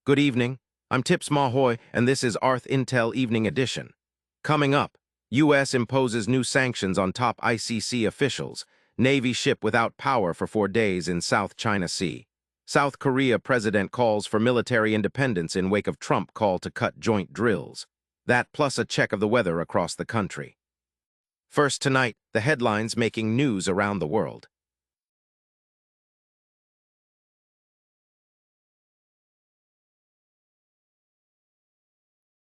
Good evening, I'm Tips Mahoy, and this is ArthIntel Evening Edition. Coming up, U.S. imposes new sanctions on top ICC officials, Navy ship without power for 4 days in South China Sea. South Korea president calls for military independence in wake of Trump call to cut joint drills. That plus a check of the weather across the country. First tonight, the headlines making news around the world.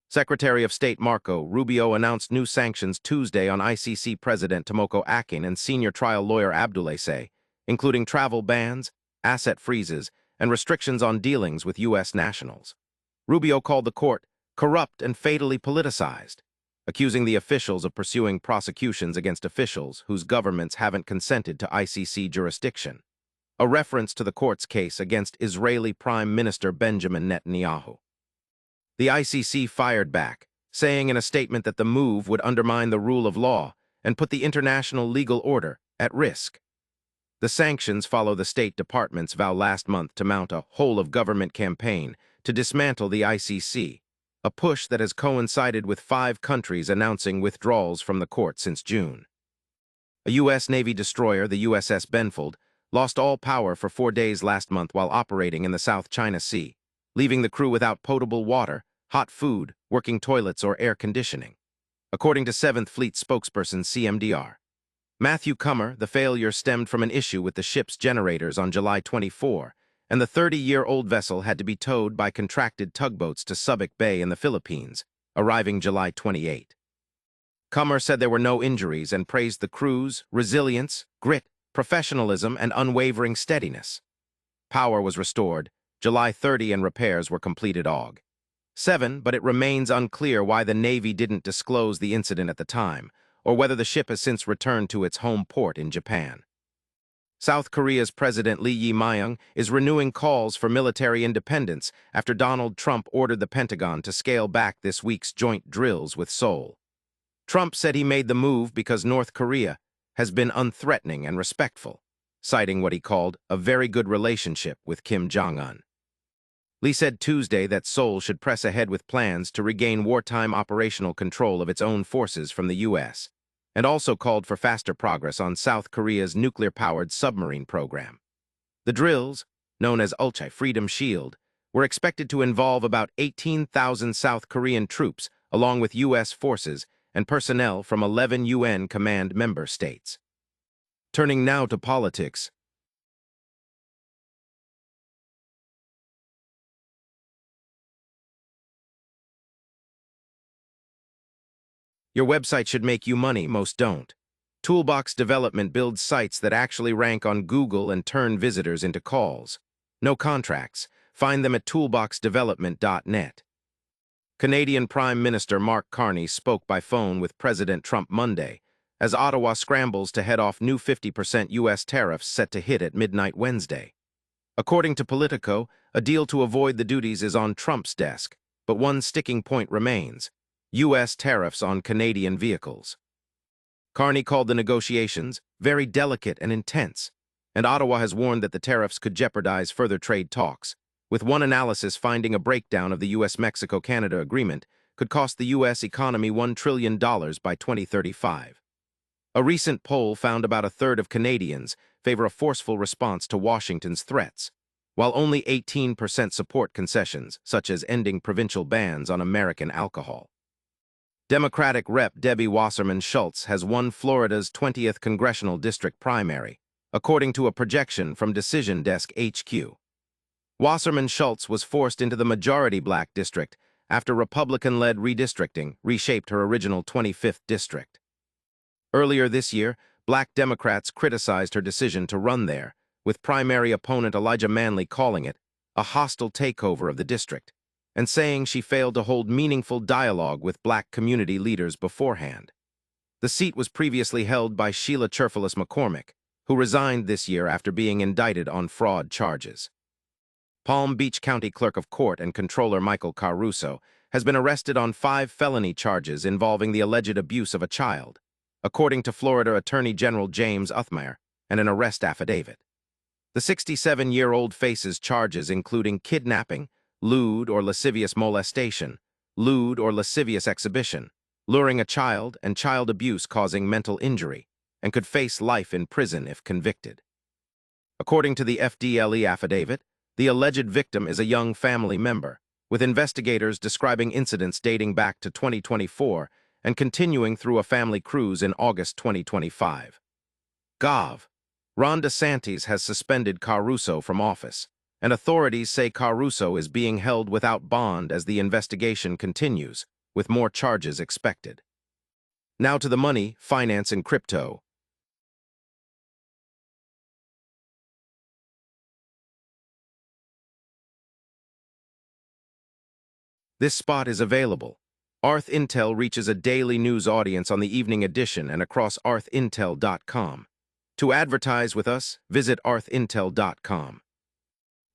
Secretary of State Marco Rubio announced new sanctions Tuesday on ICC President Tomoko Akin and senior trial lawyer Abdoulaye Say, including travel bans, asset freezes, and restrictions on dealings with U.S. nationals. Rubio called the court corrupt and fatally politicized, accusing the officials of pursuing prosecutions against officials whose governments haven't consented to ICC jurisdiction, a reference to the court's case against Israeli Prime Minister Benjamin Netanyahu. The ICC fired back, saying in a statement that the move would undermine the rule of law and put the international legal order at risk. The sanctions follow the State Department's vow last month to mount a whole-of-government campaign to dismantle the ICC, a push that has coincided with 5 countries announcing withdrawals from the court since June. A U.S. Navy destroyer, the USS Benfold, lost all power for 4 days last month while operating in the South China Sea, leaving the crew without potable water, hot food, working toilets, or air conditioning. According to 7th Fleet spokesperson CMDR Matthew Cummer, the failure stemmed from an issue with the ship's generators on July 24, and the 30-year-old vessel had to be towed by contracted tugboats to Subic Bay in the Philippines, arriving July 28. Cummer said there were no injuries and praised the crew's resilience, grit, professionalism, and unwavering steadiness. Power was restored July 30 and repairs were completed Aug. 7, but it remains unclear why the Navy didn't disclose the incident at the time, or whether the ship has since returned to its home port in Japan. South Korea's President Lee Jae-myung is renewing calls for military independence after Donald Trump ordered the Pentagon to scale back this week's joint drills with Seoul. Trump said he made the move because North Korea has been unthreatening and respectful, citing what he called a very good relationship with Kim Jong-un. Lee said Tuesday that Seoul should press ahead with plans to regain wartime operational control of its own forces from the U.S., and also called for faster progress on South Korea's nuclear-powered submarine program. The drills, known as Ulchi Freedom Shield, were expected to involve about 18,000 South Korean troops, along with U.S. forces and personnel from 11 UN command member states. Turning now to politics. Your website should make you money, most don't. Toolbox Development builds sites that actually rank on Google and turn visitors into calls. No contracts. Find them at toolboxdevelopment.net. Canadian Prime Minister Mark Carney spoke by phone with President Trump Monday, as Ottawa scrambles to head off new 50% U.S. tariffs set to hit at midnight Wednesday. According to Politico, a deal to avoid the duties is on Trump's desk, but one sticking point remains: U.S. tariffs on Canadian vehicles. Carney called the negotiations very delicate and intense, and Ottawa has warned that the tariffs could jeopardize further trade talks, with one analysis finding a breakdown of the U.S.-Mexico-Canada agreement could cost the U.S. economy $1 trillion by 2035. A recent poll found about a third of Canadians favor a forceful response to Washington's threats, while only 18% support concessions, such as ending provincial bans on American alcohol. Democratic Rep. Debbie Wasserman Schultz has won Florida's 20th congressional district primary, according to a projection from Decision Desk HQ. Wasserman Schultz was forced into the majority black district after Republican-led redistricting reshaped her original 25th district. Earlier this year, black Democrats criticized her decision to run there, with primary opponent Elijah Manley calling it a hostile takeover of the district, and saying she failed to hold meaningful dialogue with black community leaders beforehand. The seat was previously held by Sheila Cherfilus McCormick, who resigned this year after being indicted on fraud charges. Palm Beach County Clerk of Court and Controller Michael Caruso has been arrested on 5 felony charges involving the alleged abuse of a child, according to Florida Attorney General James Uthmeier, and an arrest affidavit. The 67-year-old faces charges including kidnapping, lewd or lascivious molestation, lewd or lascivious exhibition, luring a child, and child abuse causing mental injury, and could face life in prison if convicted. According to the FDLE affidavit, the alleged victim is a young family member, with investigators describing incidents dating back to 2024 and continuing through a family cruise in August 2025. Gov. Ron DeSantis has suspended Caruso from office, and authorities say Caruso is being held without bond as the investigation continues, with more charges expected. Now to the money, finance, and crypto. This spot is available. ArthIntel reaches a daily news audience on the Evening Edition and across ArthIntel.com. To advertise with us, visit ArthIntel.com.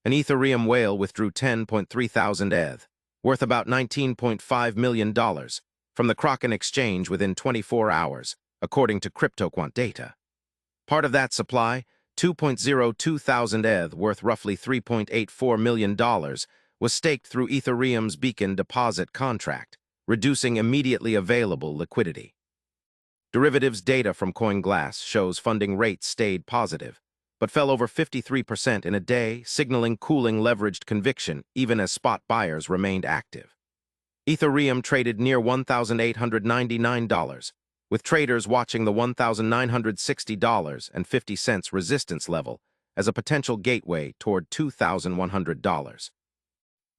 An Ethereum whale withdrew 10.3 thousand ETH, worth about $19.5 million, from the Kraken exchange within 24 hours, according to CryptoQuant data. Part of that supply, 2.02 thousand ETH, worth roughly $3.84 million, was staked through Ethereum's Beacon deposit contract, reducing immediately available liquidity. Derivatives data from CoinGlass shows funding rates stayed positive, but fell over 53% in a day, signaling cooling leveraged conviction even as spot buyers remained active. Ethereum traded near $1,899, with traders watching the $1,960.50 resistance level as a potential gateway toward $2,100.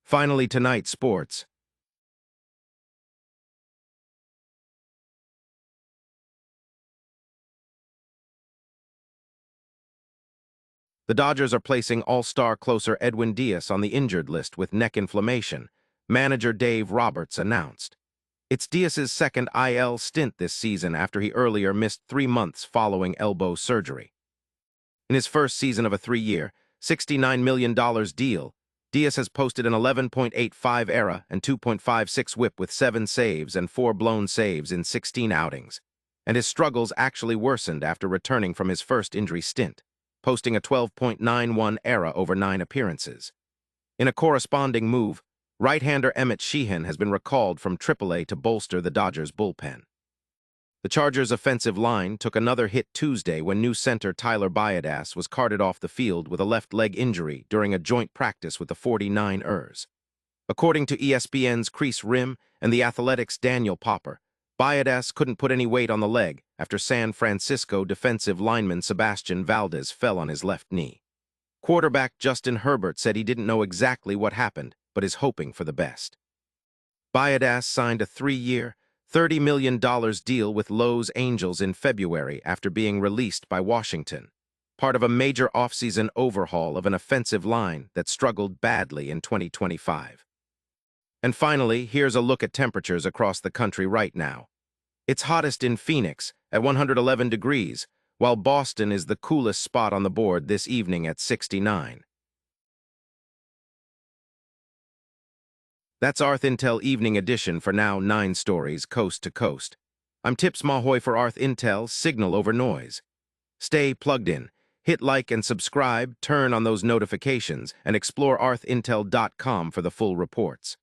Finally tonight, sports. The Dodgers are placing all-star closer Edwin Díaz on the injured list with neck inflammation, manager Dave Roberts announced. It's Díaz's second IL stint this season after he earlier missed 3 months following elbow surgery. In his first season of a 3-year, $69 million deal, Díaz has posted an 11.85 ERA and 2.56 WHIP with 7 saves and 4 blown saves in 16 outings, and his struggles actually worsened after returning from his first injury stint, posting a 12.91 ERA over 9 appearances. In a corresponding move, right-hander Emmett Sheehan has been recalled from AAA to bolster the Dodgers' bullpen. The Chargers' offensive line took another hit Tuesday when new center Tyler Biadasz was carted off the field with a left leg injury during a joint practice with the 49ers. According to ESPN's Chris Rim and The Athletic's Daniel Popper, Biadasz couldn't put any weight on the leg after San Francisco defensive lineman Sebastian Valdez fell on his left knee. Quarterback Justin Herbert said he didn't know exactly what happened, but is hoping for the best. Biadasz signed a 3-year, $30 million deal with Los Angels in February after being released by Washington, part of a major offseason overhaul of an offensive line that struggled badly in 2025. And finally, here's a look at temperatures across the country right now. It's hottest in Phoenix at 111 degrees, while Boston is the coolest spot on the board this evening at 69. That's ArthIntel Evening Edition for now, 9 stories coast to coast. I'm Tips Mahoy for ArthIntel, signal over noise. Stay plugged in, hit like and subscribe, turn on those notifications, and explore ArthIntel.com for the full reports.